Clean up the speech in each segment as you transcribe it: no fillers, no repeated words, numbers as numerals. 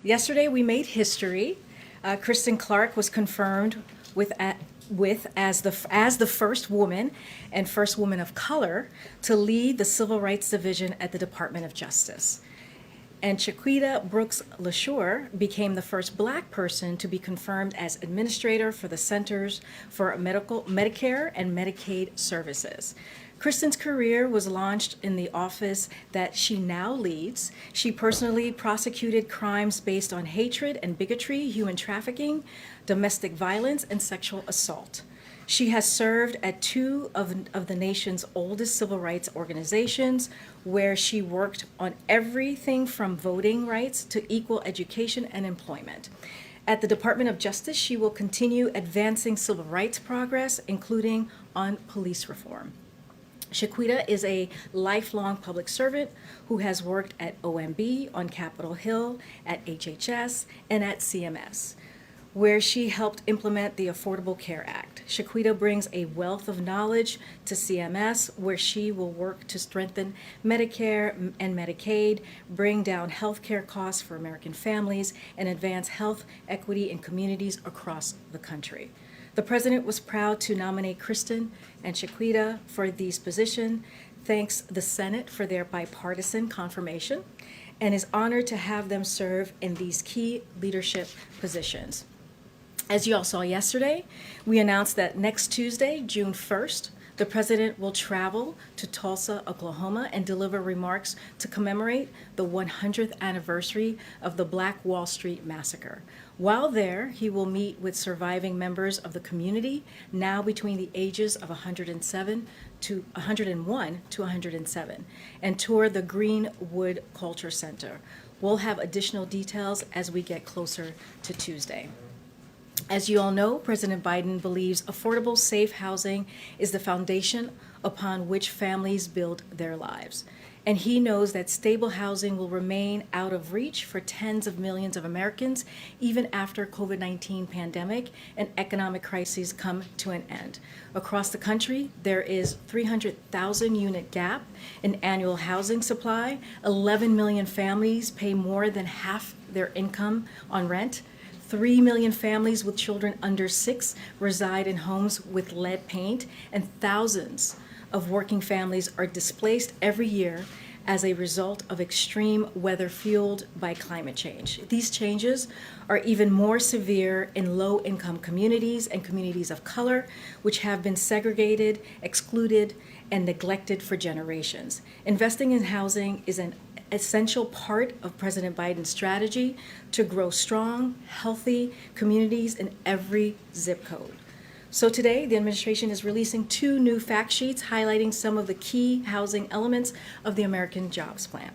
Yesterday, we made history. Kristen Clarke was confirmed as the first woman and first woman of color to lead the Civil Rights Division at the Department of Justice. And Chiquita Brooks LaSure became the first Black person to be confirmed as administrator for the Centers for Medicare and Medicaid Services. Kristen's career was launched in the office that she now leads. She personally prosecuted crimes based on hatred and bigotry, human trafficking, domestic violence, and sexual assault. She has served at two of the nation's oldest civil rights organizations, where she worked on everything from voting rights to equal education and employment. At the Department of Justice, she will continue advancing civil rights progress, including on police reform. Chiquita is a lifelong public servant who has worked at OMB, on Capitol Hill, at HHS, and at CMS, where she helped implement the Affordable Care Act. Chiquita brings a wealth of knowledge to CMS, where she will work to strengthen Medicare and Medicaid, bring down health care costs for American families, and advance health equity in communities across the country. The president was proud to nominate Kristen and Chiquita for these positions, thanks the Senate for their bipartisan confirmation, and is honored to have them serve in these key leadership positions. As you all saw yesterday, we announced that next Tuesday, June 1st, the president will travel to Tulsa, Oklahoma, and deliver remarks to commemorate the 100th anniversary of the Black Wall Street Massacre. While there, he will meet with surviving members of the community, now between the ages of 101 to 107, and tour the Greenwood Culture Center. We'll have additional details as we get closer to Tuesday. As you all know, President Biden believes affordable, safe housing is the foundation upon which families build their lives. And he knows that stable housing will remain out of reach for tens of millions of Americans even after COVID-19 pandemic and economic crises come to an end. Across the country, there is 300,000 unit gap in annual housing supply. 11 million families pay more than half their income on rent. 3 million families with children under 6 reside in homes with lead paint, and thousands of working families are displaced every year as a result of extreme weather fueled by climate change. These changes are even more severe in low-income communities and communities of color, which have been segregated, excluded, and neglected for generations. Investing in housing is an essential part of President Biden's strategy to grow strong, healthy communities in every zip code. So today, the administration is releasing 2 new fact sheets highlighting some of the key housing elements of the American Jobs Plan.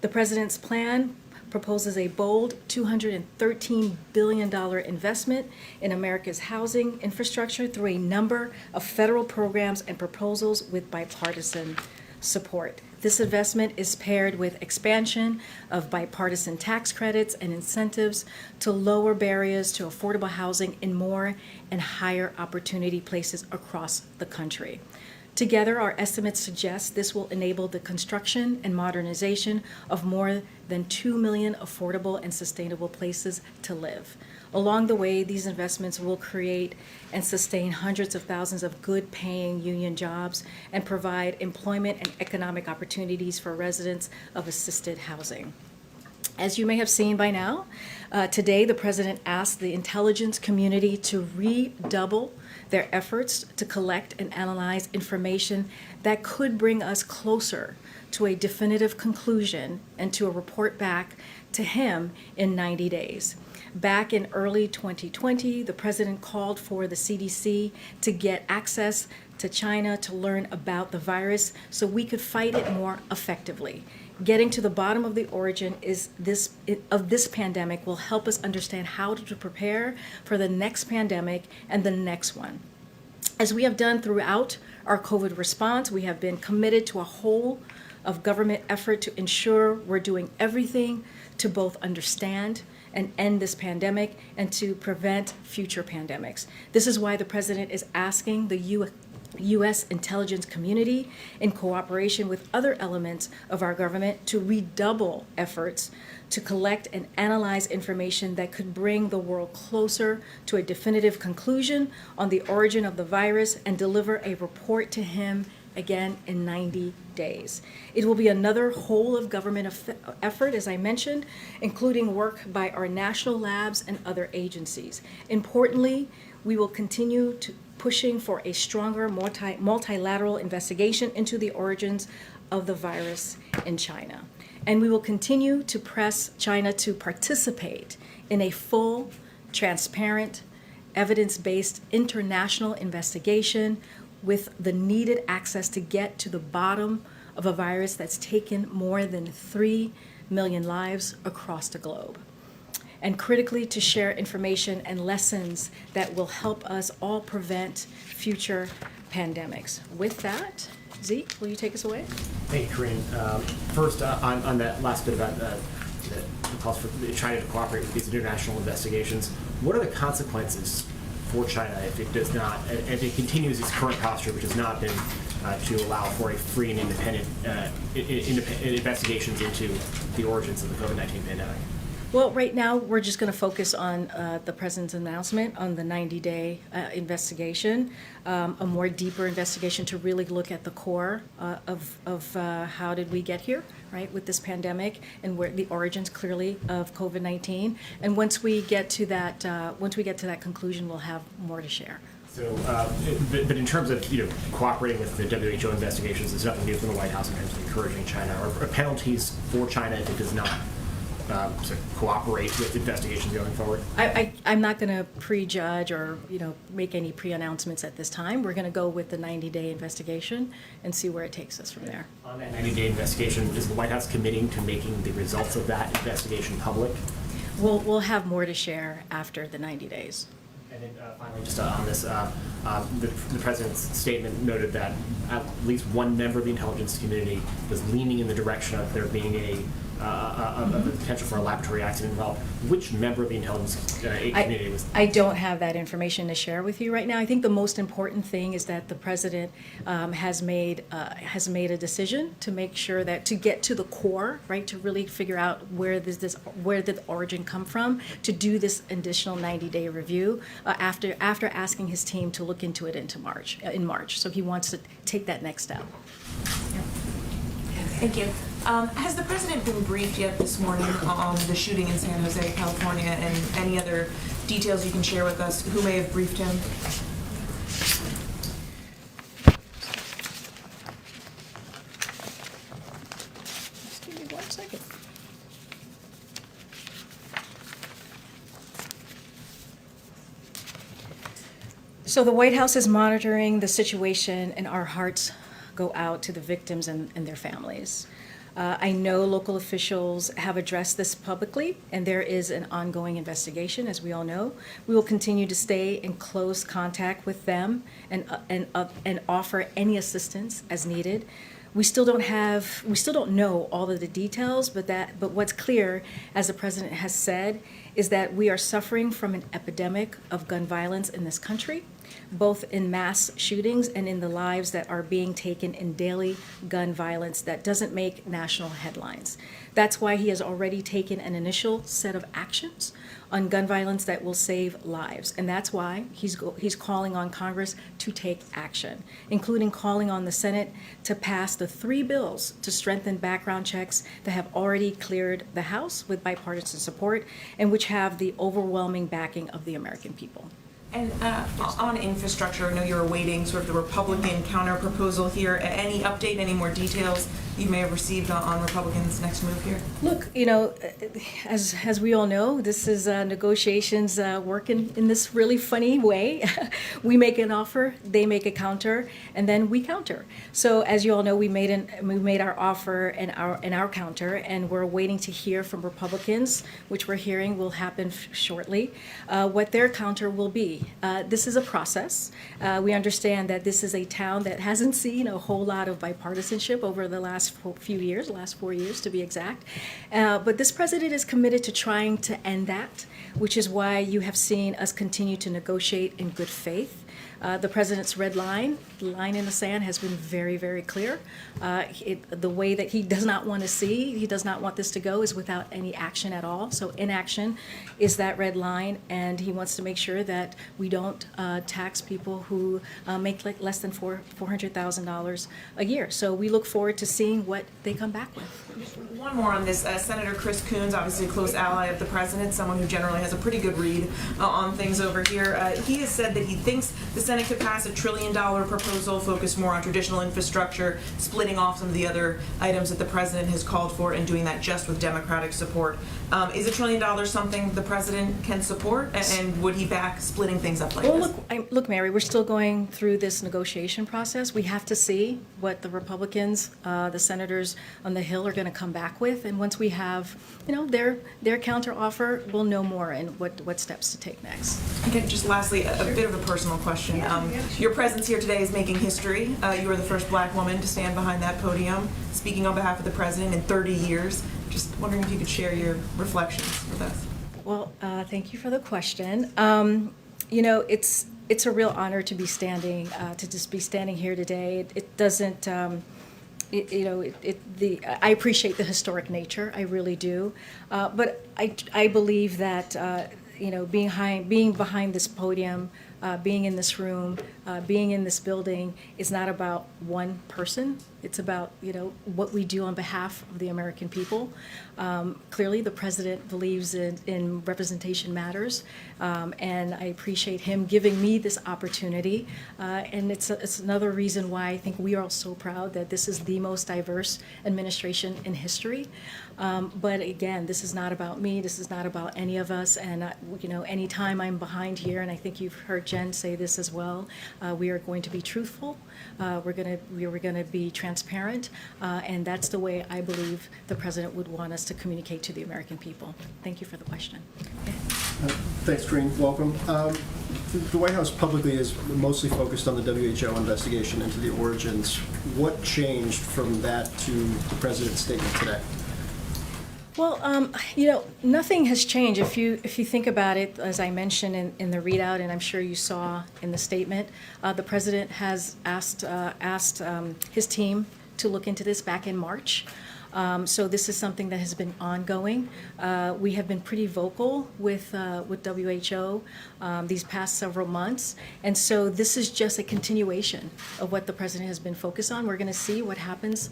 The president's plan proposes a bold $213 billion investment in America's housing infrastructure through a number of federal programs and proposals with bipartisan support. This investment is paired with expansion of bipartisan tax credits and incentives to lower barriers to affordable housing in more and higher opportunity places across the country. Together, our estimates suggest this will enable the construction and modernization of more than 2 million affordable and sustainable places to live. Along the way, these investments will create and sustain hundreds of thousands of good-paying union jobs and provide employment and economic opportunities for residents of assisted housing. As you may have seen by now, today the president asked the intelligence community to redouble their efforts to collect and analyze information that could bring us closer to a definitive conclusion and to a report back to him in 90 days. Back in early 2020, the president called for the CDC to get access to China to learn about the virus so we could fight it more effectively. Getting to the bottom of the origin of this pandemic will help us understand how to prepare for the next pandemic and the next one. As we have done throughout our COVID response, we have been committed to a whole of government effort to ensure we're doing everything to both understand and end this pandemic and to prevent future pandemics. This is why the president is asking the U.S. intelligence community, in cooperation with other elements of our government, to redouble efforts to collect and analyze information that could bring the world closer to a definitive conclusion on the origin of the virus and deliver a report to him again in 90 days. It will be another whole of government effort, as I mentioned, including work by our national labs and other agencies. Importantly, we will continue to pushing for a stronger multilateral investigation into the origins of the virus in China. And we will continue to press China to participate in a full, transparent, evidence-based international investigation with the needed access to get to the bottom of a virus that's taken more than 3 million lives across the globe. And critically, to share information and lessons that will help us all prevent future pandemics. With that, Zeke, will you take us away? Thank you, Karine. First, on that last bit about the calls for China to cooperate with these international investigations, what are the consequences for China if it does not, if it continues its current posture, which has not been to allow for a free and independent investigations into the origins of the COVID-19 pandemic? Well, right now, we're just going to focus on the president's announcement on the 90-day investigation, a more deeper investigation to really look at the core of how did we get here, right, with this pandemic, and where the origins clearly of COVID-19. And once we get to that, conclusion, we'll have more to share. So, but in terms of cooperating with the WHO investigations, there's nothing new from the White House in terms of encouraging China or penalties for China if it does not to cooperate with investigations going forward? I'm not going to prejudge or make any pre-announcements at this time. We're going to go with the 90-day investigation and see where it takes us from there. On that 90-day investigation, is the White House committing to making the results of that investigation public? We'll have more to share after the 90 days. And then finally, just on this, the president's statement noted that at least one member of the intelligence community was leaning in the direction of there being a potential for a laboratory accident involved. Which member of the intelligence community was that? I don't have that information to share with you right now. I think the most important thing is that the president has made a decision to make sure that to get to the core, right, to really figure out where did the origin come from, to do this additional 90-day review after asking his team to look into it in March. So he wants to take that next step. Yeah. Thank you. Has the president been briefed yet this morning on the shooting in San Jose, California, and any other details you can share with us? Who may have briefed him? Just give me 1 second. So the White House is monitoring the situation, and our hearts go out to the victims and their families. I know local officials have addressed this publicly, and there is an ongoing investigation, as we all know. We will continue to stay in close contact with them and offer any assistance as needed. We still don't know all of the details, but what's clear, as the president has said, is that we are suffering from an epidemic of gun violence in this country, both in mass shootings and in the lives that are being taken in daily gun violence that doesn't make national headlines. That's why he has already taken an initial set of actions on gun violence that will save lives. And that's why he's calling on Congress to take action, including calling on the Senate to pass the 3 bills to strengthen background checks that have already cleared the House with bipartisan support and which have the overwhelming backing of the American people. And on infrastructure, I know you're awaiting sort of the Republican counter proposal here. Any update, any more details you may have received on Republicans' next move here? Look, as we all know, this is negotiations working in this really funny way. We make an offer, they make a counter, and then we counter. So as you all know, we made our offer and our counter, and we're waiting to hear from Republicans, which we're hearing will happen shortly, what their counter will be. This is a process. We understand that this is a town that hasn't seen a whole lot of bipartisanship over the last few years, last 4 years to be exact. But this president is committed to trying to end that, which is why you have seen us continue to negotiate in good faith. The president's red line in the sand, has been very, very clear. The way that he does not want to see, he does not want this to go, is without any action at all. So inaction is that red line, and he wants to make sure that we don't tax people who make less than $400,000 a year. So we look forward to seeing what they come back with. One more on this. Senator Chris Coons, obviously a close ally of the president, someone who generally has a pretty good read on things over here. He has said that he thinks the Senate could pass $1 trillion proposal focused more on traditional infrastructure, splitting off some of the other items that the president has called for, and doing that just with Democratic support. Is $1 trillion something the president can support, and would he back splitting things up like this? Look, Mary, we're still going through this negotiation process. We have to see what the Republicans, the senators on the Hill, are going to come back with, and once we have, their counter offer, we'll know more and what steps to take next. Okay, just lastly, a bit of a personal question. Your presence here today is making history. You are the first Black woman to stand behind that podium, speaking on behalf of the president in 30 years. Just wondering if you could share your reflections with us. Well, thank you for the question. It's a real honor to be standing, to just be standing here today. It doesn't. I appreciate the historic nature. I really do. But I believe that being behind this podium, being in this room, being in this building is not about one person. It's about what we do on behalf of the American people. Clearly, the president believes in representation matters, and I appreciate him giving me this opportunity. And it's another reason why I think we are all so proud that this is the most diverse administration in history. But again, this is not about me. This is not about any of us. And anytime I'm behind here, and I think you've heard Jen say this as well, we are going to be truthful. We're going to be transparent, and that's the way I believe the president would want us to communicate to the American people. Thank you for the question. Thanks, Karine. Welcome. The White House publicly is mostly focused on the WHO investigation into the origins. What changed from that to the president's statement today? Well, nothing has changed. If you think about it, as I mentioned in the readout, and I'm sure you saw in the statement, the president has asked his team to look into this back in March. So this is something that has been ongoing. We have been pretty vocal with WHO these past several months, and so this is just a continuation of what the president has been focused on. We're going to see what happens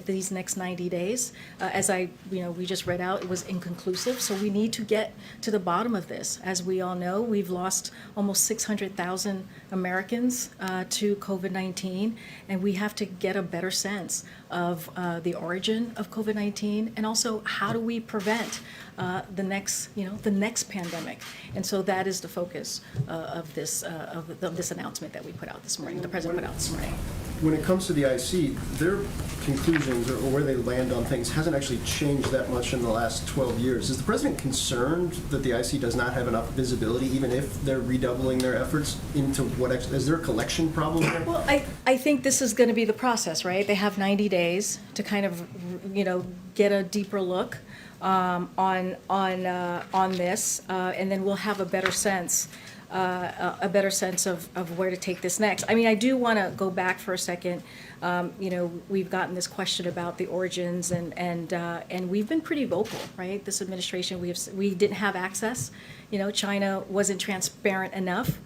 these next 90 days. As we just read out, it was inconclusive, so we need to get to the bottom of this. As we all know, we've lost almost 600,000 Americans to COVID-19, and we have to get a better sense of the origin of COVID-19, and also how do we prevent the next pandemic. And so that is the focus of this announcement that we put out this morning. The president put out this morning. When it comes to the IC, their conclusions or where they land on things hasn't actually changed that much in the last 12 years. Is the president concerned that the IC does not have enough visibility, even if they're redoubling their efforts into is there a collection problem there? Well, I think this is going to be the process, right? They have 90 days to kind of, get a deeper look on this, and then we'll have a better sense of where to take this next. I mean, I do want to go back for a second. We've gotten this question about the origins, and we've been pretty vocal, right? This administration, we didn't have access. China wasn't transparent enough.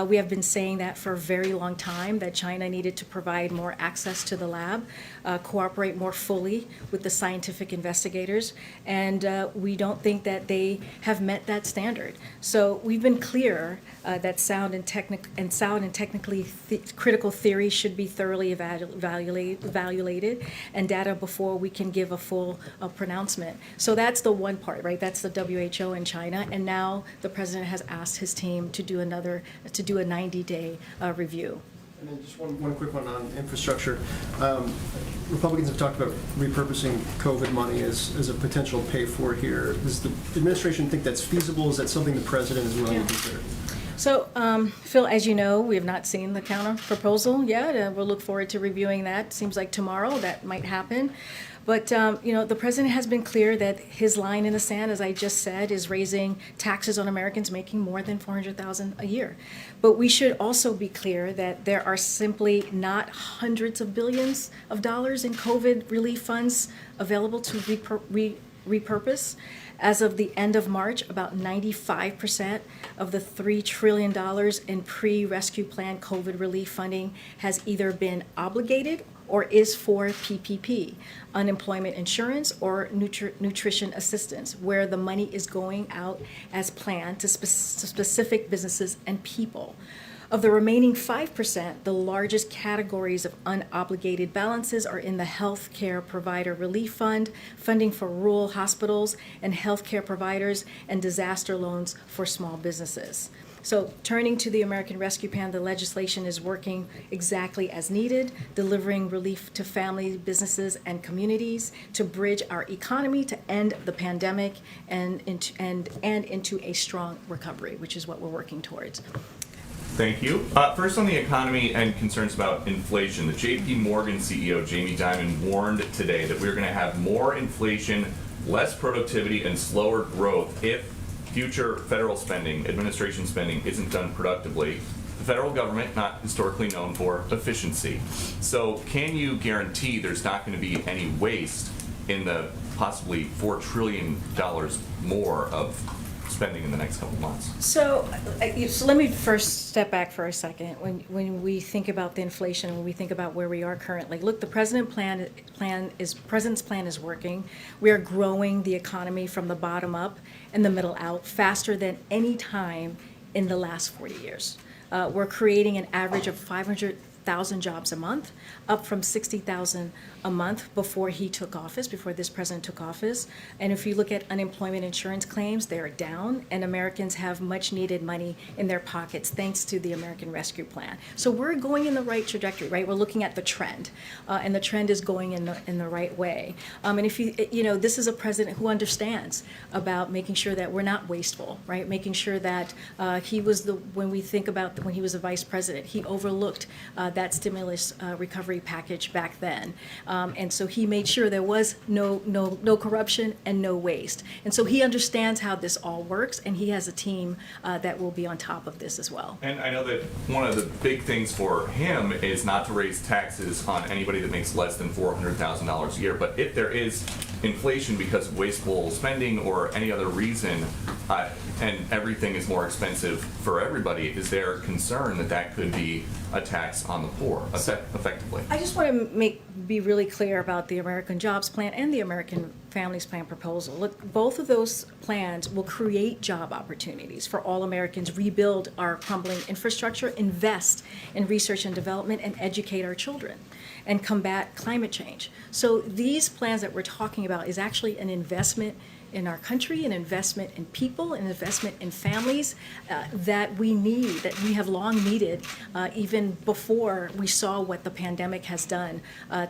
We have been saying that for a very long time, that China needed to provide more access to the lab, cooperate more fully with the scientific investigators, and we don't think that they have met that standard. So we've been clear that sound and technically critical theory should be thoroughly evaluated, and data before we can give a full pronouncement. So that's the one part, right? That's the WHO in China, and now the president has asked his team to do a 90-day review. And then just one quick one on infrastructure. Republicans have talked about repurposing COVID money as a potential pay-for here. Does the administration think that's feasible? Is that something the president is willing to consider? So, Phil, as you know, we have not seen the counter proposal yet. We'll look forward to reviewing that. Seems like tomorrow that might happen. But, the president has been clear that his line in the sand, as I just said, is raising taxes on Americans making more than $400,000 a year. But we should also be clear that there are simply not hundreds of billions of dollars in COVID relief funds available to repurpose. As of the end of March, about 95% of the $3 trillion in pre-rescue plan COVID relief funding has either been obligated or is for PPP, unemployment insurance or nutrition assistance, where the money is going out as planned to specific businesses and people. Of the remaining 5%, the largest categories of unobligated balances are in the Healthcare Provider Relief Fund, funding for rural hospitals and healthcare providers, and disaster loans for small businesses. So turning to the American Rescue Plan, the legislation is working exactly as needed, delivering relief to families, businesses, and communities to bridge our economy to end the pandemic and into a strong recovery, which is what we're working towards. Thank you. First on the economy and concerns about inflation. The J.P. Morgan CEO, Jamie Dimon, warned today that we're going to have more inflation, less productivity, and slower growth if future federal spending, administration spending, isn't done productively. The federal government, not historically known for efficiency. So can you guarantee there's not going to be any waste in the possibly $4 trillion more of spending in the next couple months? So let me first step back for a second. When we think about the inflation, when we think about where we are currently, look, the president's plan is working. We are growing the economy from the bottom up and the middle out faster than any time in the last 40 years. We're creating an average of 500,000 jobs a month, up from 60,000 a month before this president took office. And if you look at unemployment insurance claims, they are down, and Americans have much needed money in their pockets thanks to the American Rescue Plan. So we're going in the right trajectory, right? We're looking at the trend, and the trend is going in the right way. And if this is a president who understands about making sure that we're not wasteful, right? Making sure that when he was the vice president, he overlooked that stimulus recovery package back then. And so he made sure there was no corruption and no waste. And so he understands how this all works, and he has a team that will be on top of this as well. And I know that one of the big things for him is not to raise taxes on anybody that makes less than $400,000 a year. But if there is inflation because of wasteful spending or any other reason, and everything is more expensive for everybody, is there concern that that could be a tax on the poor, effectively? I just want to be really clear about the American Jobs Plan and the American Families Plan proposal. Look, both of those plans will create job opportunities for all Americans, rebuild our crumbling infrastructure, invest in research and development, and educate our children, and combat climate change. So these plans that we're talking about is actually an investment in our country, an investment in people, an investment in families that we have long needed, even before we saw what the pandemic has done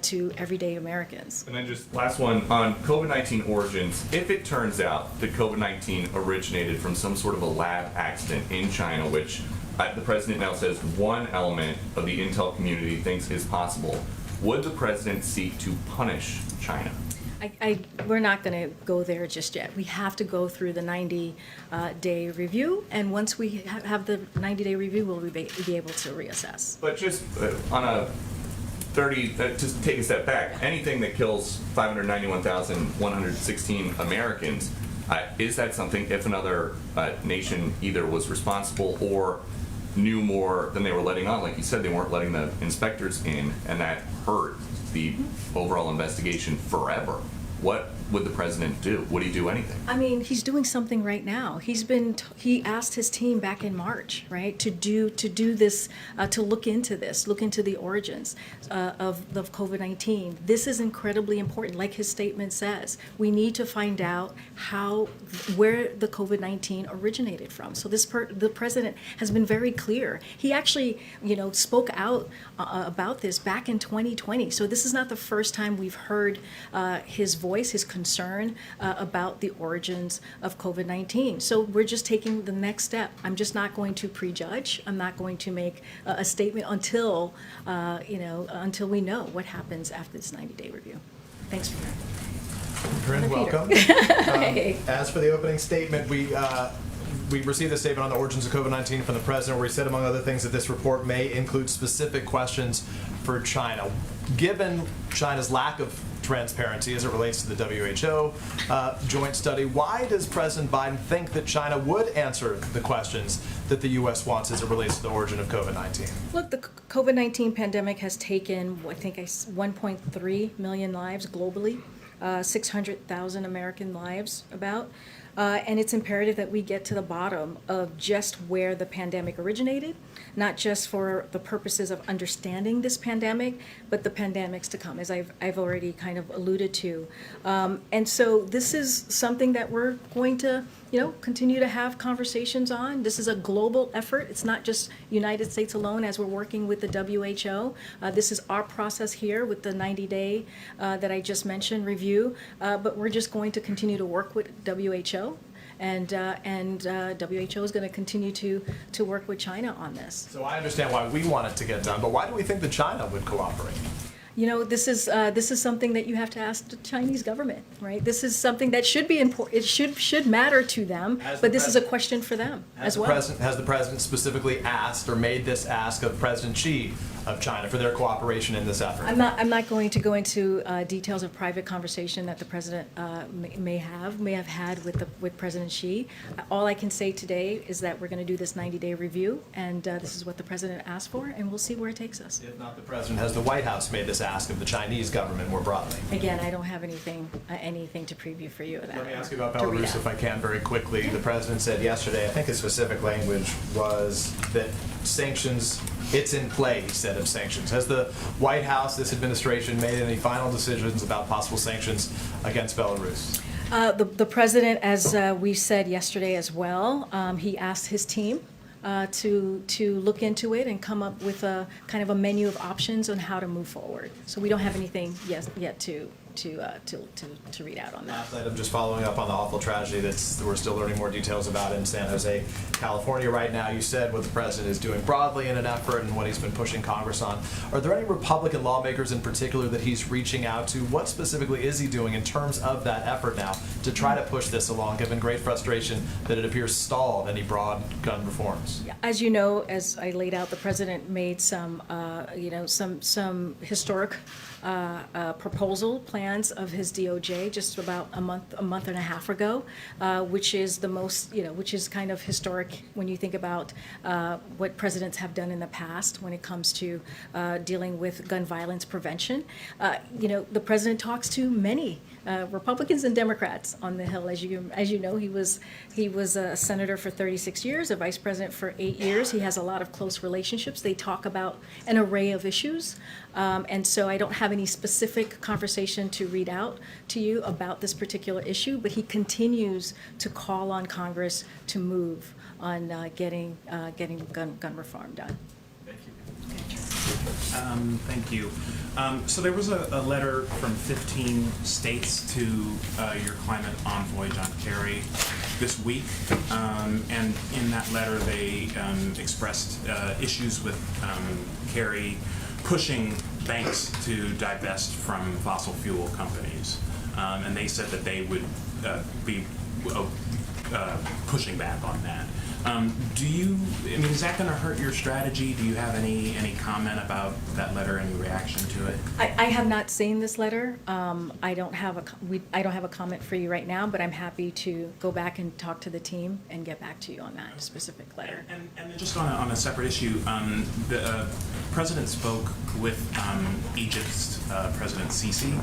to everyday Americans. And then just last one on COVID-19 origins. If it turns out that COVID-19 originated from some sort of a lab accident in China, which the president now says one element of the intel community thinks is possible, would the president seek to punish China? We're not going to go there just yet. We have to go through the 90-day review, and once we have the 90-day review, we'll be able to reassess. But just on a just take a step back, anything that kills 591,116 Americans, is that something, if another nation either was responsible or knew more than they were letting on, like you said, they weren't letting the inspectors in, and that hurt the overall investigation forever, what would the president do? Would he do anything? I mean, he's doing something right now. He asked his team back in March, right, to do this, to look into the origins of COVID-19. This is incredibly important. Like his statement says, we need to find out where the COVID-19 originated from. So the president has been very clear. He actually, spoke out about this back in 2020. So this is not the first time we've heard his voice, his concern about the origins of COVID-19. So we're just taking the next step. I'm just not going to prejudge. I'm not going to make a statement until we know what happens after this 90-day review. Thanks for that. Karine, welcome. Hey. As for the opening statement, we received a statement on the origins of COVID-19 from the president, where he said, among other things, that this report may include specific questions for China. Given China's lack of transparency as it relates to the WHO joint study, why does President Biden think that China would answer the questions that the U.S. wants as it relates to the origin of COVID-19? Look, the COVID-19 pandemic has taken, I think, 1.3 million lives globally, 600,000 American lives about. And it's imperative that we get to the bottom of just where the pandemic originated, not just for the purposes of understanding this pandemic, but the pandemics to come, as I've already kind of alluded to. And so this is something that we're going to, continue to have conversations on. This is a global effort. It's not just United States alone as we're working with the WHO. This is our process here with the 90-day that I just mentioned review. But we're just going to continue to work with WHO. And WHO is going to continue to work with China on this. So I understand why we want it to get done, but why do we think that China would cooperate? This is something that you have to ask the Chinese government, right? This is something that should be important. It should matter to them, but this is a question for them as well. Has the president specifically asked or made this ask of President Xi of China for their cooperation in this effort? I'm not going to go into details of private conversation that the president may have had with President Xi. All I can say today is that we're going to do this 90-day review, and this is what the president asked for, and we'll see where it takes us. If not the president, has the White House made this ask of the Chinese government more broadly? Again, I don't have anything to preview for you. Let me ask you about to read Belarus, out. if I can, very quickly. The president said yesterday, I think his specific language was that sanctions, it's in play, he said, of sanctions. Has the White House, this administration, made any final decisions about possible sanctions against Belarus? The president, as we said yesterday as well, he asked his team to look into it and come up with a kind of a menu of options on how to move forward. So we don't have anything yet to read out on that. Last item, just following up on the awful tragedy that we're still learning more details about in San Jose, California right now. You said what the president is doing broadly in an effort and what he's been pushing Congress on. Are there any Republican lawmakers in particular that he's reaching out to? What specifically is he doing in terms of that effort now to try to push this along, given great frustration that it appears stalled any broad gun reforms? Yeah, as you know, as I laid out, the president made some historic proposal plans of his DOJ just about a month and a half ago, which is which is kind of historic when you think about what presidents have done in the past when it comes to dealing with gun violence prevention. The president talks to many Republicans and Democrats on the Hill. As you know, he was a senator for 36 years, a vice president for 8 years. He has a lot of close relationships. They talk about an array of issues, and so I don't have any specific conversation to read out to you about this particular issue. But he continues to call on Congress to move on getting gun reform done. Thank you. So there was a letter from 15 states to your climate envoy, John Kerry, this week. And in that letter, they expressed issues with Kerry pushing banks to divest from fossil fuel companies. And they said that they would be pushing back on that. Is that going to hurt your strategy? Do you have any comment about that letter, any reaction to it? I have not seen this letter. I don't have a comment for you right now, but I'm happy to go back and talk to the team and get back to you on that specific letter. And just on a separate issue, the president spoke with Egypt's President Sisi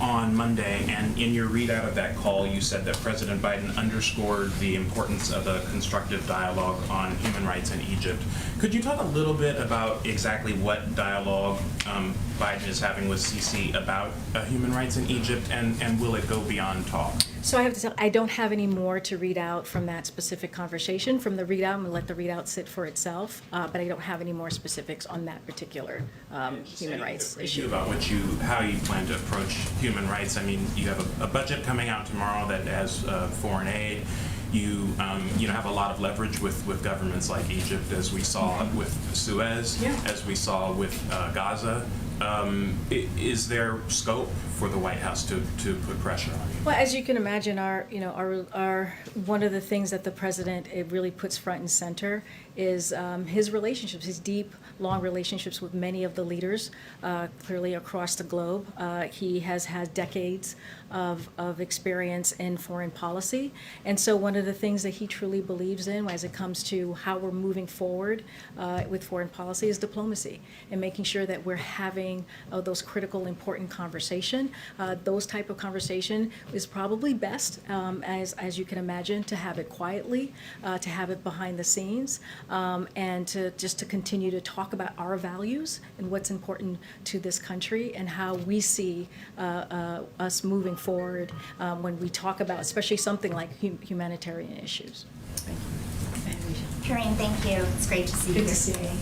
on Monday, and in your readout of that call, you said that President Biden underscored the importance of a constructive dialogue on human rights in Egypt. Could you talk a little bit about exactly what dialogue Biden is having with Sisi about human rights in Egypt, and will it go beyond talk? So I have to tell, I don't have any more to read out from that specific conversation. From the readout, I'm going to let the readout sit for itself, but I don't have any more specifics on that particular human rights issue. About how you plan to approach human rights. I mean, you have a budget coming out tomorrow that has foreign aid. You have a lot of leverage with governments like Egypt, as we saw with Suez, as we saw with Gaza. Is there scope for the White House to put pressure on you? Well, as you can imagine, our one of the things that the president really puts front and center is his relationships, his deep, long relationships with many of the leaders, clearly across the globe. He has had decades of experience in foreign policy, and so one of the things that he truly believes in as it comes to how we're moving forward with foreign policy is diplomacy and making sure that we're having those critical, important conversation. Those type of conversation is probably best, as you can imagine, to have it quietly, to have it behind the scenes, and to continue to talk about our values and what's important to this country and how we see us moving forward when we talk about, especially something like humanitarian issues. Thank you. Karine, thank you. It's great to see you Good here to see today. you.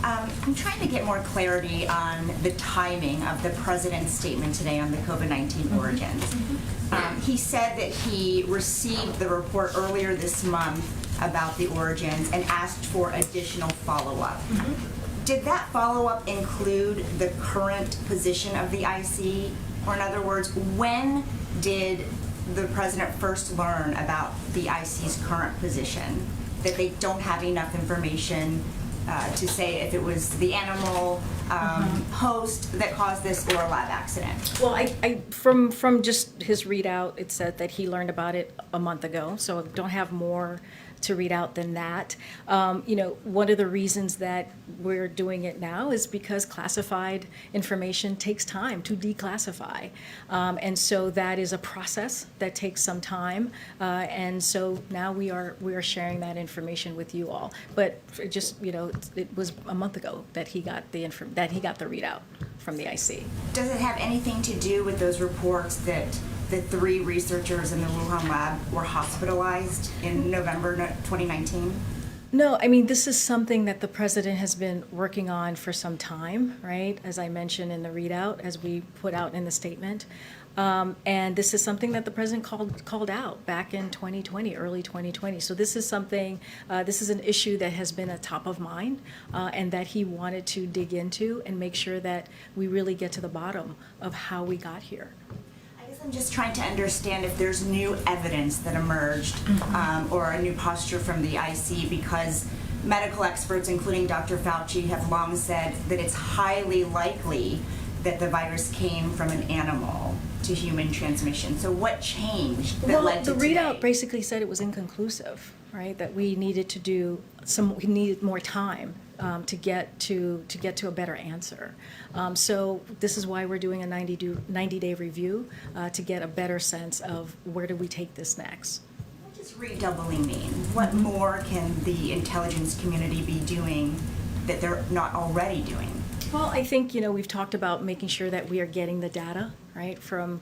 I'm trying to get more clarity on the timing of the president's statement today on the COVID-19 origins. He said that he received the report earlier this month about the origins and asked for additional follow-up. Did that follow-up include the current position of the IC? Or in other words, when did the president first learn about the IC's current position, that they don't have enough information to say if it was the animal host that caused this or a lab accident? Well, from just his readout, it said that he learned about it a month ago, so I don't have more to read out than that. One of the reasons that we're doing it now is because classified information takes time to declassify. And so that is a process that takes some time. And so now we are sharing that information with you all. But it was a month ago that he got the readout from the IC. Does it have anything to do with those reports that the 3 researchers in the Wuhan lab were hospitalized in November 2019? No, I mean, this is something that the president has been working on for some time, right? As I mentioned in the readout, as we put out in the statement. And this is something that the president called out back in 2020, early 2020. So this is something, this is an issue that has been a top of mind and that he wanted to dig into and make sure that we really get to the bottom of how we got here. I'm just trying to understand if there's new evidence that emerged or a new posture from the IC, because medical experts, including Dr. Fauci, have long said that it's highly likely that the virus came from an animal to human transmission. So what changed that led to the today? readout basically said it was inconclusive, right? That we needed to do we needed more time to get to a better answer. So this is why we're doing a 90-day review to get a better sense of where do we take this next. What does redoubling mean? What more can the intelligence community be doing that they're not already doing? Well, I think, we've talked about making sure that we are getting the data, right, from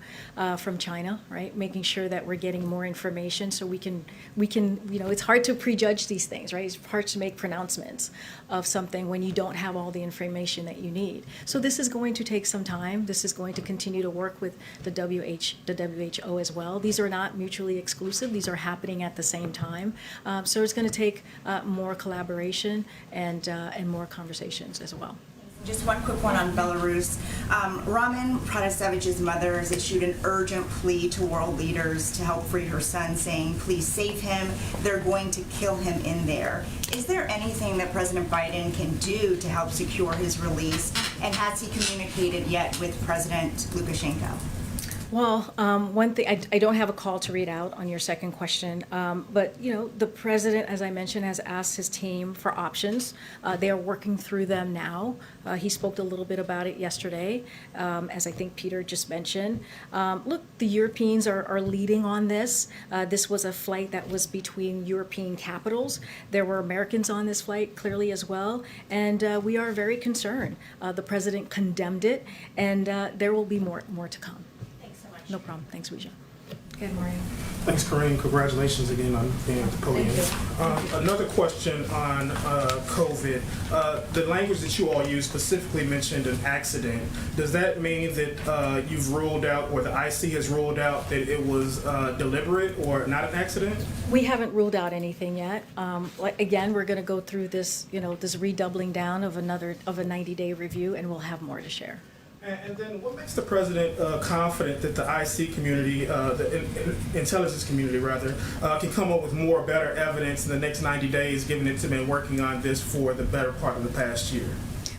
China, right, making sure that we're getting more information so we can, it's hard to prejudge these things, right? It's hard to make pronouncements of something when you don't have all the information that you need. So this is going to take some time. This is going to continue to work with the WHO as well. These are not mutually exclusive. These are happening at the same time. So it's going to take more collaboration and more conversations as well. Just one quick one on Belarus. Raman Pratasevich's mother has issued an urgent plea to world leaders to help free her son, saying, please save him. They're going to kill him in there. Is there anything that President Biden can do to help secure his release? And has he communicated yet with President Lukashenko? Well, one thing, I don't have a call to read out on your second question, but, the president, as I mentioned, has asked his team for options. They are working through them now. He spoke a little bit about it yesterday, as I think Peter just mentioned. Look, the Europeans are leading on this. This was a flight that was between European capitals. There were Americans on this flight, clearly, as well, and we are very concerned. The president condemned it, and there will be more to come. No problem. Thanks, Ouija. Okay, Mario. Thanks, Karine. Congratulations again on being at the podium. Another question on COVID. The language that you all used specifically mentioned an accident. Does that mean that you've ruled out, or the IC has ruled out, that it was deliberate or not an accident? We haven't ruled out anything yet. Again, we're going to go through this, this redoubling down of a 90-day review, and we'll have more to share. And then what makes the president confident that the IC community, intelligence community rather, can come up with more better evidence in the next 90 days, given it's been working on this for the better part of the past year?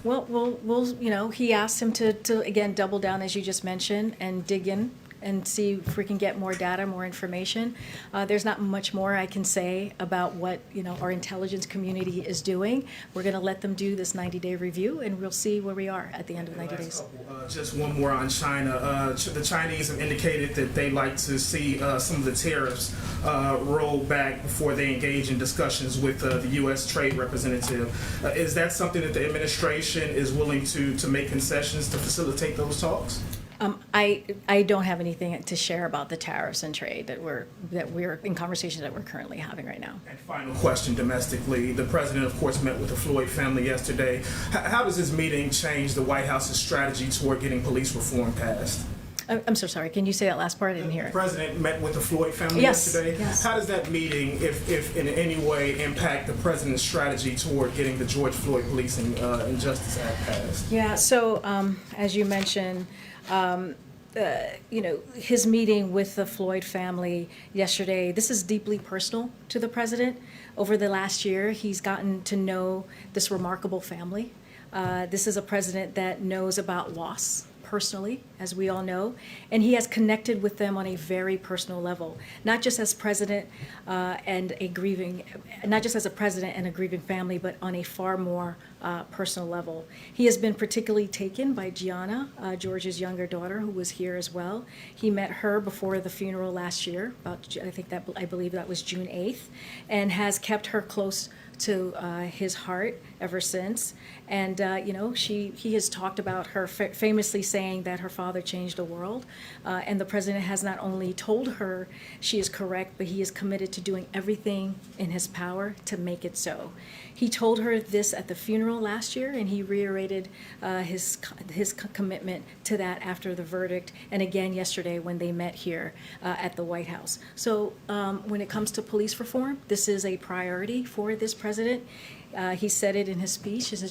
Well, he asked him to again double down, as you just mentioned, and dig in and see if we can get more data, more information. There's not much more I can say about what our intelligence community is doing. We're going to let them do this 90-day review, and we'll see where we are at the end of 90 days. Just one more on China. The Chinese have indicated that they like to see some of the tariffs rolled back before they engage in discussions with the U.S. trade representative. Is that something that the administration is willing to make concessions to facilitate those talks? I don't have anything to share about the tariffs and trade that we're in conversations that we're currently having right now. And final question domestically. The president, of course, met with the Floyd family yesterday. How does this meeting change the White House's strategy toward getting police reform passed? I'm so sorry. Can you say that last part? I didn't hear The it. president met with the Floyd family Yes, yesterday. yes. How does that meeting, if in any way, impact the president's strategy toward getting the George Floyd Policing and Justice Act passed? Yeah. So as you mentioned, his meeting with the Floyd family yesterday, this is deeply personal to the president. Over the last year, he's gotten to know this remarkable family. This is a president that knows about loss personally, as we all know, and he has connected with them on a very personal level, not just as president and a grieving family, but on a far more personal level. He has been particularly taken by Gianna, George's younger daughter, who was here as well. He met her before the funeral last year, I believe that was June 8th, and has kept her close to his heart ever since. And he has talked about her famously saying that her father changed the world, and the president has not only told her she is correct, but he is committed to doing everything in his power to make it so. He told her this at the funeral last year, and he reiterated his commitment to that after the verdict, and again yesterday when they met here at the White House. So when it comes to police reform, this is a priority for this president. He said it in his speech, in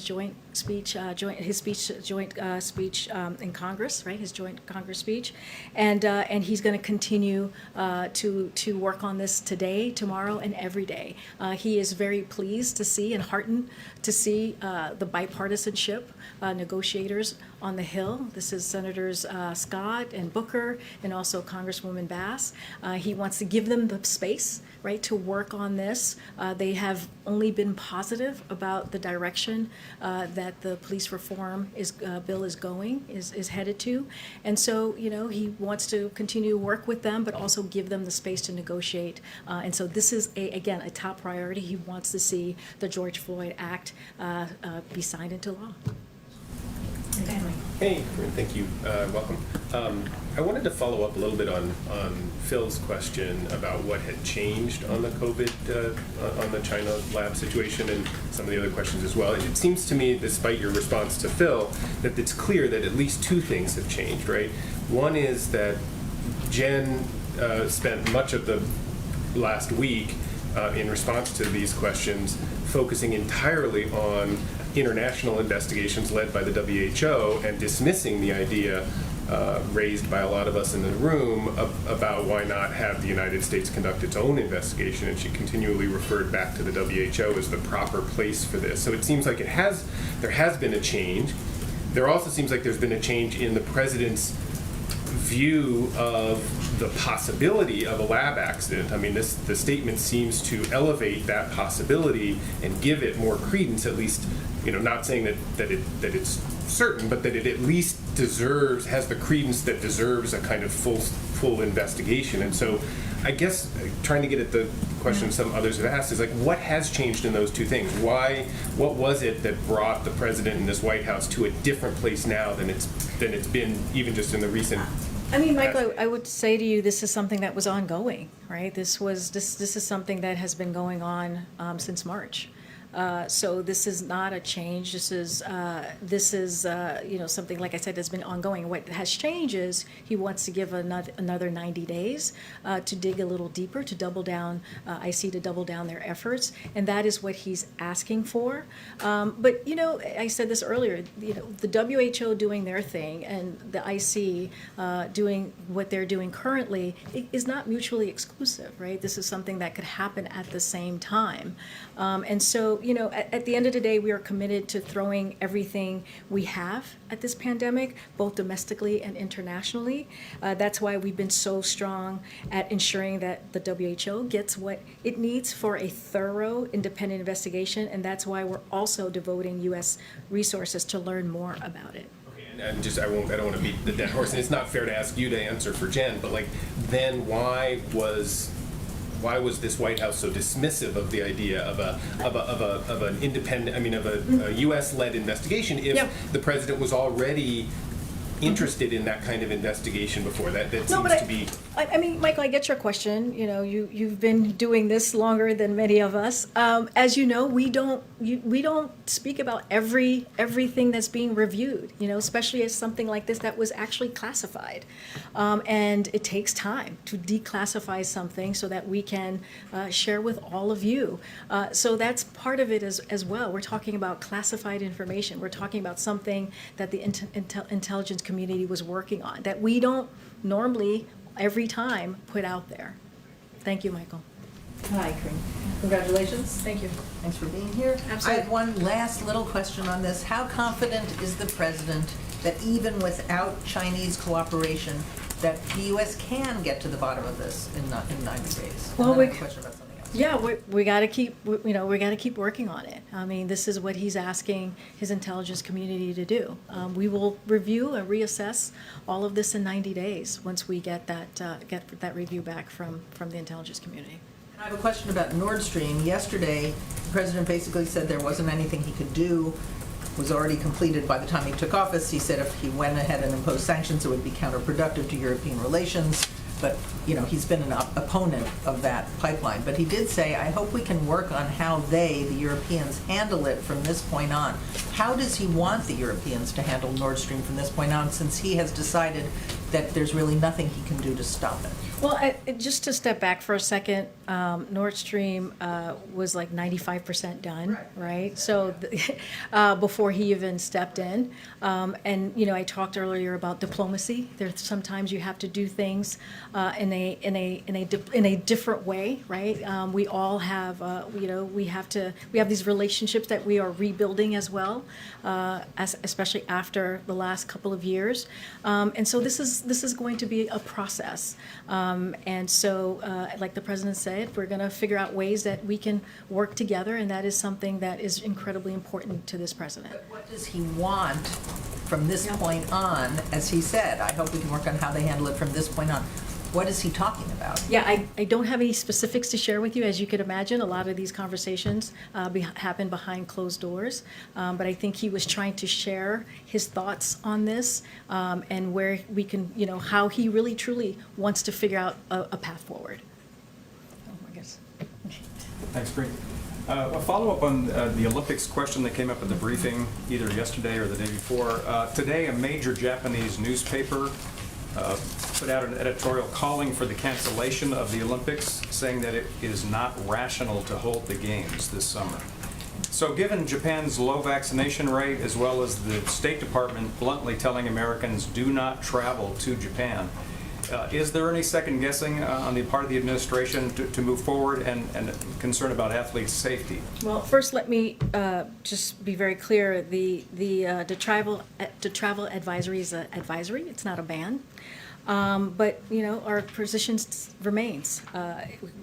Congress, right? His joint Congress speech, and he's going to continue to work on this today, tomorrow, and every day. He is very pleased to see and heartened to see the bipartisanship negotiators on the Hill. This is Senators Scott and Booker, and also Congresswoman Bass. He wants to give them the space, right, to work on this. They have only been positive about the direction that the police reform bill is headed to, and so he wants to continue to work with them, but also give them the space to negotiate. And so this is again a top priority. He wants to see the George Floyd Act be signed into law. Hey, Karine, thank you. Welcome. I wanted to follow up a little bit on Phil's question about what had changed on the COVID, on the China lab situation, and some of the other questions as well. It seems to me, despite your response to Phil, that it's clear that at least two things have changed, right? One is that Jen spent much of the last week in response to these questions focusing entirely on international investigations led by the WHO and dismissing the idea raised by a lot of us in the room about why not have the United States conduct its own investigation, and she continually referred back to the WHO as the proper place for this. So it seems like there has been a change. There also seems like there's been a change in the president's view of the possibility of a lab accident. I mean, the statement seems to elevate that possibility and give it more credence, at least, not saying that it's certain, but that it at least has the credence that deserves a kind of full investigation. And so I guess trying to get at the question some others have asked is like, what has changed in those two things? What was it that brought the president and this White House to a different place now than it's been even just in the recent I mean, Michael, I would say to you, this is something that was ongoing, right? This is something that has been going on since March. So this is not a change. This is something, like I said, that's been ongoing. What has changed is he wants to give another 90 days to dig a little deeper, to double down, IC to double down their efforts, and that is what he's asking for. But I said this earlier. The WHO doing their thing and the IC doing what they're doing currently is not mutually exclusive, right? This is something that could happen at the same time. And so, at the end of the day, we are committed to throwing everything we have at this pandemic, both domestically and internationally. That's why we've been so strong at ensuring that the WHO gets what it needs for a thorough, independent investigation, and that's why we're also devoting U.S. resources to learn more about it. And I don't want to beat the dead horse, and it's not fair to ask you to answer for Jen, but then why was this White House so dismissive of the idea of an independent, a U.S.-led investigation if the president was already interested in that kind of investigation before? That seems to be. Michael, I get your question. You've been doing this longer than many of us. As you know, we don't speak about everything that's being reviewed. Especially as something like this that was actually classified, and it takes time to declassify something so that we can share with all of you. So that's part of it as well. We're talking about classified information. We're talking about something that the intelligence community was working on that we don't normally every time put out there. Thank you, Michael. Hi, Karine. Congratulations. Thank you. Thanks for being here. Absolutely. I have one last little question on this. How confident is the president that even without Chinese cooperation, that the U.S. can get to the bottom of this in 90 days? Well, and then I have a question about something else. Yeah, we got to keep we got to keep working on it. This is what he's asking his intelligence community to do. We will review and reassess all of this in 90 days once we get that review back from the intelligence community. I have a question about Nord Stream. Yesterday, the president basically said there wasn't anything he could do. It was already completed by the time he took office. He said if he went ahead and imposed sanctions, it would be counterproductive to European relations. But, he's been an opponent of that pipeline. But he did say, I hope we can work on how the Europeans, handle it from this point on. How does he want the Europeans to handle Nord Stream from this point on, since he has decided that there's really nothing he can do to stop it? Well, just to step back for a second, Nord Stream was like 95% done, right? So before he even stepped in, and I talked earlier about diplomacy. There's sometimes you have to do things in a different way, right? We all have we have these relationships that we are rebuilding as well, especially after the last couple of years, and so this is going to be a process. And so, like the president said, we're going to figure out ways that we can work together, and that is something that is incredibly important to this president. But what does he want from this point on? As he said, I hope we can work on how they handle it from this point on. What is he talking about? Yeah, I don't have any specifics to share with you. As you could imagine, a lot of these conversations happen behind closed doors. But I think he was trying to share his thoughts on this and where we can, how he really truly wants to figure out a path forward. I guess. Thanks, Bree. A follow-up on the Olympics question that came up at the briefing either yesterday or the day before. Today, a major Japanese newspaper put out an editorial calling for the cancellation of the Olympics, saying that it is not rational to hold the games this summer. So given Japan's low vaccination rate, as well as the State Department bluntly telling Americans do not travel to Japan, is there any second guessing on the part of the administration to move forward and concern about athletes' safety? Well, first let me just be very clear. The travel advisory is an advisory. It's not a ban. But our position remains.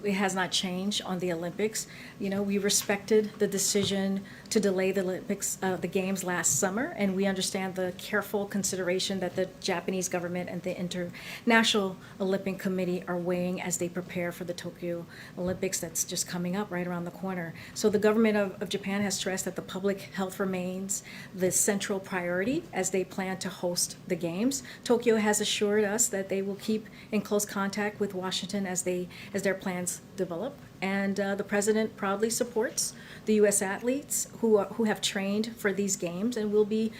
It has not changed on the Olympics. We respected the decision to delay the Olympics, the games last summer, and we understand the careful consideration that the Japanese government and the International Olympic Committee are weighing as they prepare for the Tokyo Olympics that's just coming up right around the corner. So the government of Japan has stressed that the public health remains the central priority as they plan to host the games. Tokyo has assured us that they will keep in close contact with Washington as their plans develop. And the president proudly supports the U.S. athletes who have trained for these games and will be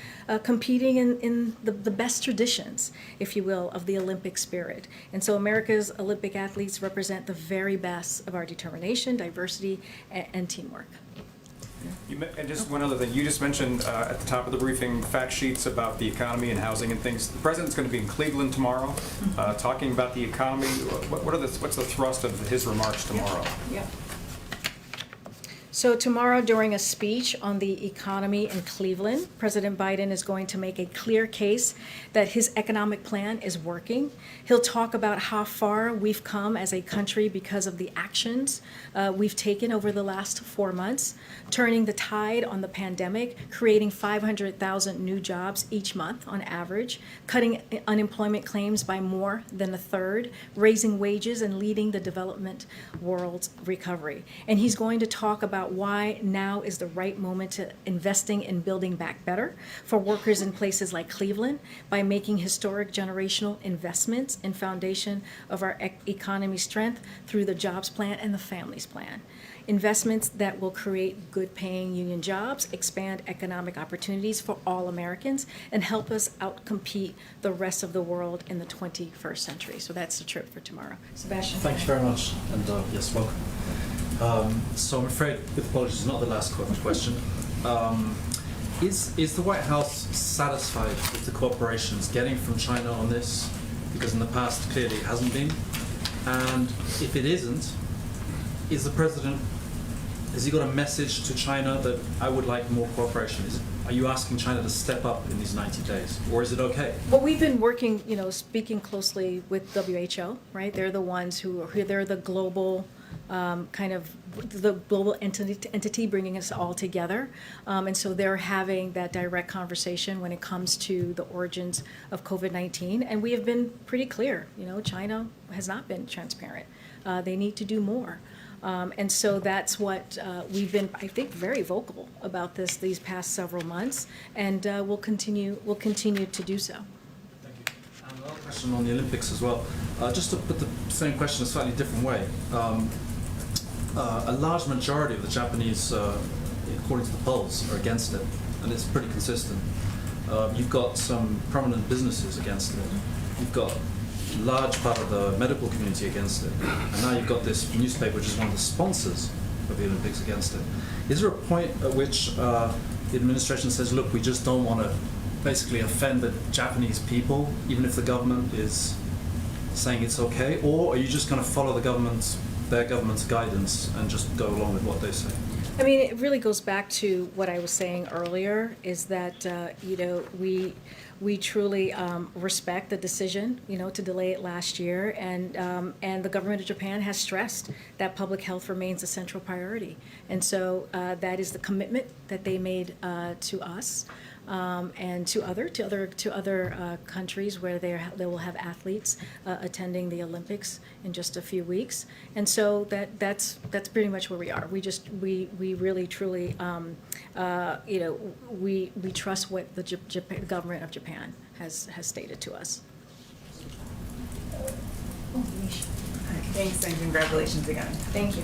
competing in the best traditions, if you will, of the Olympic spirit. And so America's Olympic athletes represent the very best of our determination, diversity, and teamwork. And just one other thing, you just mentioned at the top of the briefing fact sheets about the economy and housing and things. The president's going to be in Cleveland tomorrow, talking about the economy. What's the thrust of his remarks tomorrow? Yeah. So tomorrow, during a speech on the economy in Cleveland, President Biden is going to make a clear case that his economic plan is working. He'll talk about how far we've come as a country because of the actions we've taken over the last 4 months, turning the tide on the pandemic, creating 500,000 new jobs each month on average, cutting unemployment claims by more than a third, raising wages, and leading the development world's recovery. And he's going to talk about why now is the right moment to investing in building back better for workers in places like Cleveland by making historic generational investments in foundation of our economy strength through the jobs plan and the families plan. Investments that will create good paying union jobs, expand economic opportunities for all Americans, and help us outcompete the rest of the world in the 21st century. So that's the trip for tomorrow. Sebastian. Thank you very much, and yes, welcome. So I'm afraid, with apologies, not the last question. Is the White House satisfied with the cooperation it's getting from China on this? Because in the past, clearly it hasn't been. And if it isn't, is the president, has he got a message to China that I would like more cooperation? Are you asking China to step up in these 90 days, or is it okay? Well, we've been working, speaking closely with WHO, right? They're the ones they're the global the global entity bringing us all together. And so they're having that direct conversation when it comes to the origins of COVID-19. And we have been pretty clear, China has not been transparent. They need to do more. And so that's what we've been, I think, very vocal about these past several months, and we'll continue to do so. Thank you. And another question on the Olympics as well. Just to put the same question a slightly different way. A large majority of the Japanese, according to the polls, are against it, and it's pretty consistent. You've got some prominent businesses against it. You've got a large part of the medical community against it, and now you've got this newspaper, which is one of the sponsors of the Olympics, against it. Is there a point at which the administration says, look, we just don't want to basically offend the Japanese people, even if the government is saying it's okay, or are you just going to follow their government's guidance and just go along with what they say? I mean, it really goes back to what I was saying earlier, is that, we truly respect the decision, to delay it last year, and the government of Japan has stressed that public health remains a central priority, and so that is the commitment that they made to us. And to other countries where they will have athletes attending the Olympics in just a few weeks, and so that's pretty much where we are. We really truly we trust what the government of Japan has stated to us. Thanks and congratulations again. Thank you.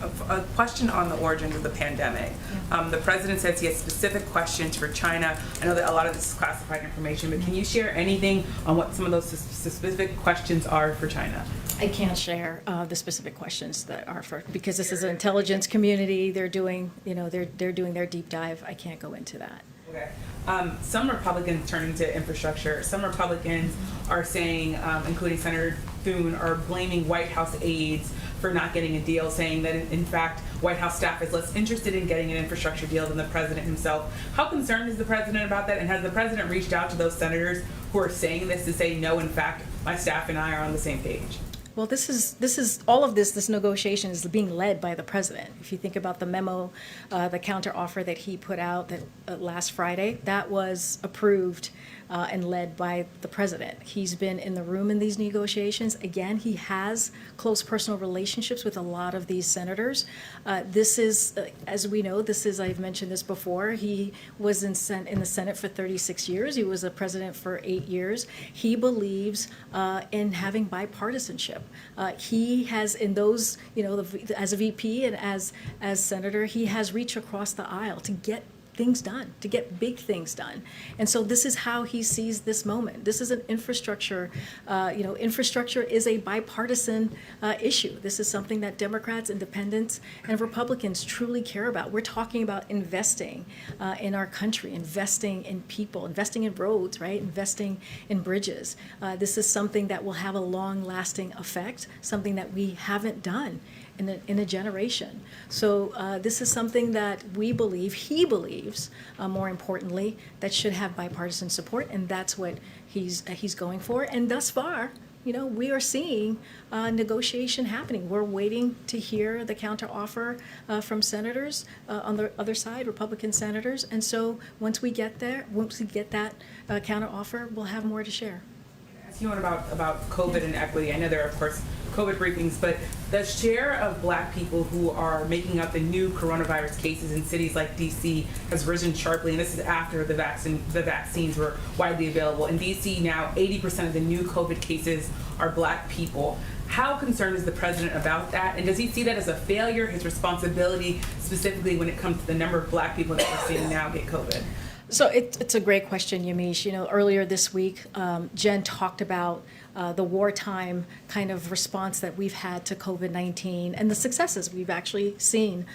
A question on the origins of the pandemic. The president says he has specific questions for China. I know that a lot of this is classified information, but can you share anything on what some of those specific questions are for China? I can't share the specific questions that are because this is an intelligence community. They're doing, they're doing their deep dive. I can't go into that. Okay. Some Republicans turning to infrastructure. Some Republicans are saying, including Senator Thune, are blaming White House aides for not getting a deal, saying that in fact White House staff is less interested in getting an infrastructure deal than the president himself. How concerned is the president about that? And has the president reached out to those senators who are saying this to say, no, in fact, my staff and I are on the same page? Well, this is all of this negotiation is being led by the president. If you think about the memo, the counteroffer that he put out that last Friday, that was approved and led by the president. He's been in the room in these negotiations. Again, he has close personal relationships with a lot of these senators. This is, as we know, I've mentioned this before, he was in the Senate for 36 years. He was a president for 8 years. He believes in having bipartisanship. He has, in those, as a VP and as senator, he has reached across the aisle to get things done, to get big things done. And so this is how he sees this moment. This is an infrastructure, infrastructure is a bipartisan issue. This is something that Democrats, Independents, and Republicans truly care about. We're talking about investing in our country, investing in people, investing in roads, right? Investing in bridges. This is something that will have a long-lasting effect, something that we haven't done in a generation. So this is something that he believes, more importantly, that should have bipartisan support, and that's what he's going for. And thus far, we are seeing negotiation happening. We're waiting to hear the counteroffer from senators on the other side, Republican senators. And so once we get that counteroffer, we'll have more to share. Ask you one about COVID and equity. I know there are, of course, COVID briefings, but the share of Black people who are making up the new coronavirus cases in cities like DC has risen sharply, and this is after the vaccines were widely available. In DC now, 80% of the new COVID cases are Black people. How concerned is the president about that, and does he see that as a failure, his responsibility, specifically when it comes to the number of Black people that we're seeing now get COVID? So it's a great question, Yamiche. Earlier this week, Jen talked about the wartime kind of response that we've had to COVID-19 and the successes. We've actually seen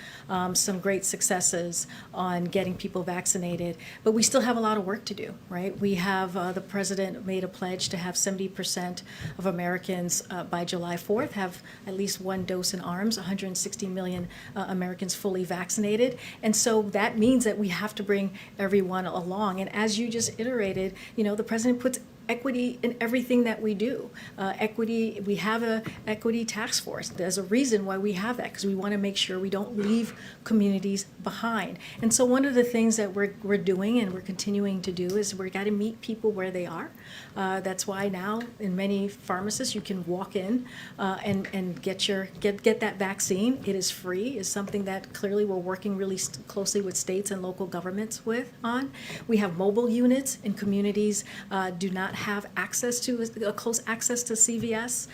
some great successes on getting people vaccinated, but we still have a lot of work to do, right? We have, the president made a pledge to have 70% of Americans by July 4th have at least one dose in arms, 160 million Americans fully vaccinated. And so that means that we have to bring everyone along. And as you just iterated, the president puts equity in everything that we do. Equity, we have a equity task force. There's a reason why we have that, because we want to make sure we don't leave communities behind. And so one of the things that we're doing and we're continuing to do is we've got to meet people where they are. That's why now in many pharmacists you can walk in and get that vaccine. It is free. It's something that clearly we're working really closely with states and local governments on. We have mobile units in communities do not have access to close access to CVS,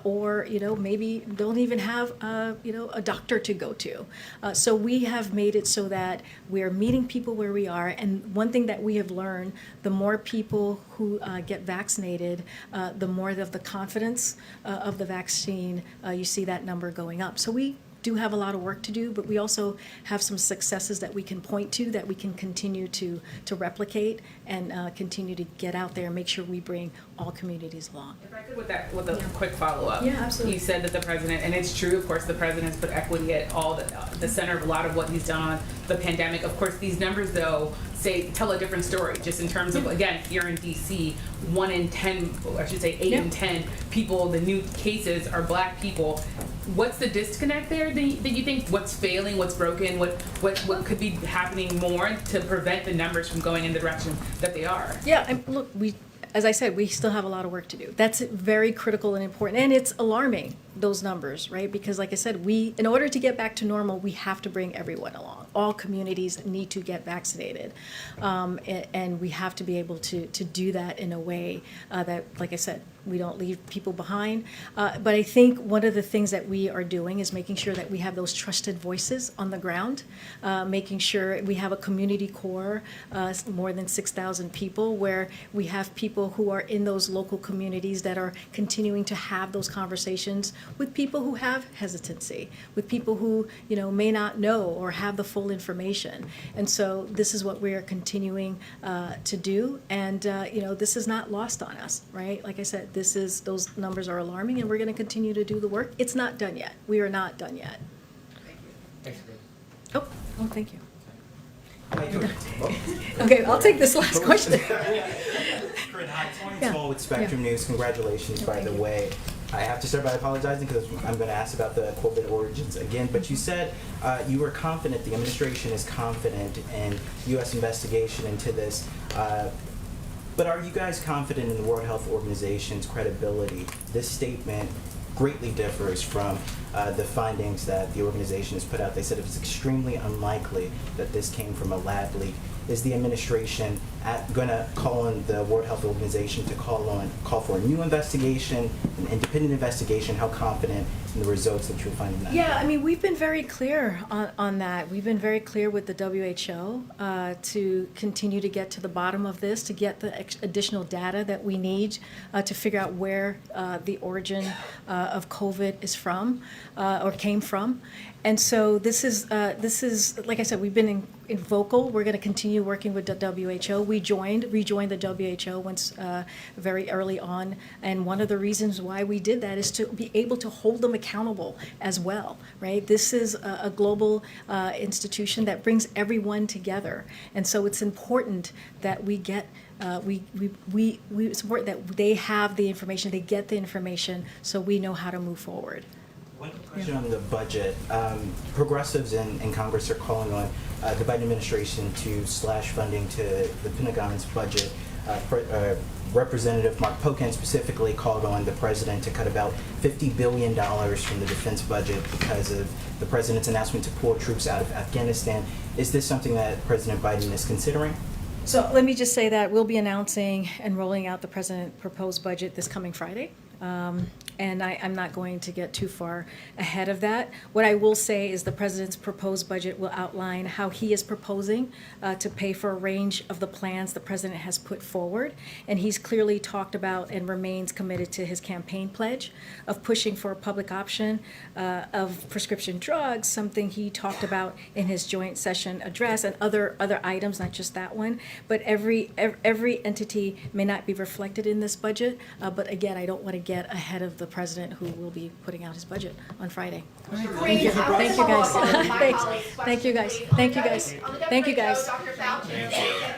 or maybe don't even have a doctor to go to. So we have made it so that we're meeting people where we are. And one thing that we have learned: the more people who get vaccinated, the more of the confidence of the vaccine. You see that number going up. So we do have a lot of work to do, but we also have some successes that we can point to, that we can continue to replicate and continue to get out there and make sure we bring all communities along. If I could, with a quick follow-up. Yeah, absolutely. You said that the president, and it's true, of course, the president's put equity at all the center of a lot of what he's done on the pandemic. Of course, these numbers, though, tell a different story, just in terms of, again, here in DC, 1 in 10, I should say 8 in 10 people, the new cases are Black people. What's the disconnect there that you think? What's failing? What's broken? What could be happening more to prevent the numbers from going in the direction that they are? Yeah, and look, as I said, we still have a lot of work to do. That's very critical and important, and it's alarming, those numbers, right? Because like I said, in order to get back to normal, we have to bring everyone along. All communities need to get vaccinated, and we have to be able to do that in a way that, like I said, we don't leave people behind. But I think one of the things that we are doing is making sure that we have those trusted voices on the ground, making sure we have a community core, more than 6,000 people, where we have people who are in those local communities that are continuing to have those conversations with people who have hesitancy, with people who may not know or have the full information. And so this is what we are continuing to do, and this is not lost on us, right? Like I said, those numbers are alarming, and we're going to continue to do the work. It's not done yet. We are not done yet. Thanks, Oh, thank you. Okay, I'll take this last question. Hi, Tony Toll with Spectrum News. Congratulations, by the way. I have to start by apologizing because I'm going to ask about the COVID origins again, but you said you were confident, the administration is confident in U.S. investigation into this. But are you guys confident in the World Health Organization's credibility? This statement greatly differs from the findings that the organization has put out. They said it was extremely unlikely that this came from a lab leak. Is the administration going to call on the World Health Organization to call for a new investigation, an independent investigation? How confident in the results that you're finding that? Yeah, I mean, we've been very clear on that. We've been very clear with the WHO to continue to get to the bottom of this, to get the additional data that we need to figure out where the origin of COVID is from or came from. And so this is like I said, we've been in vocal. We're going to continue working with the WHO. We rejoined the WHO once very early on, and one of the reasons why we did that is to be able to hold them accountable as well, right? This is a global institution that brings everyone together, and so it's important that we get. It's important that they have the information, they get the information, so we know how to move forward. One question on the budget. Progressives in Congress are calling on the Biden administration to slash funding to the Pentagon's budget. Representative Mark Pocan specifically called on the president to cut about $50 billion from the defense budget because of the president's announcement to pull troops out of Afghanistan. Is this something that President Biden is considering? So let me just say that we'll be announcing and rolling out the president's proposed budget this coming Friday. And I'm not going to get too far ahead of that. What I will say is the president's proposed budget will outline how he is proposing to pay for a range of the plans the president has put forward. And he's clearly talked about and remains committed to his campaign pledge of pushing for a public option of prescription drugs, something he talked about in his joint session address, and other items, not just that one. But every entity may not be reflected in this budget. But again, I don't want to get ahead of the president who will be putting out his budget on Friday. All right. Thank you. Thank you guys. Thank you guys. Thank you guys. Thank you guys. Thank you.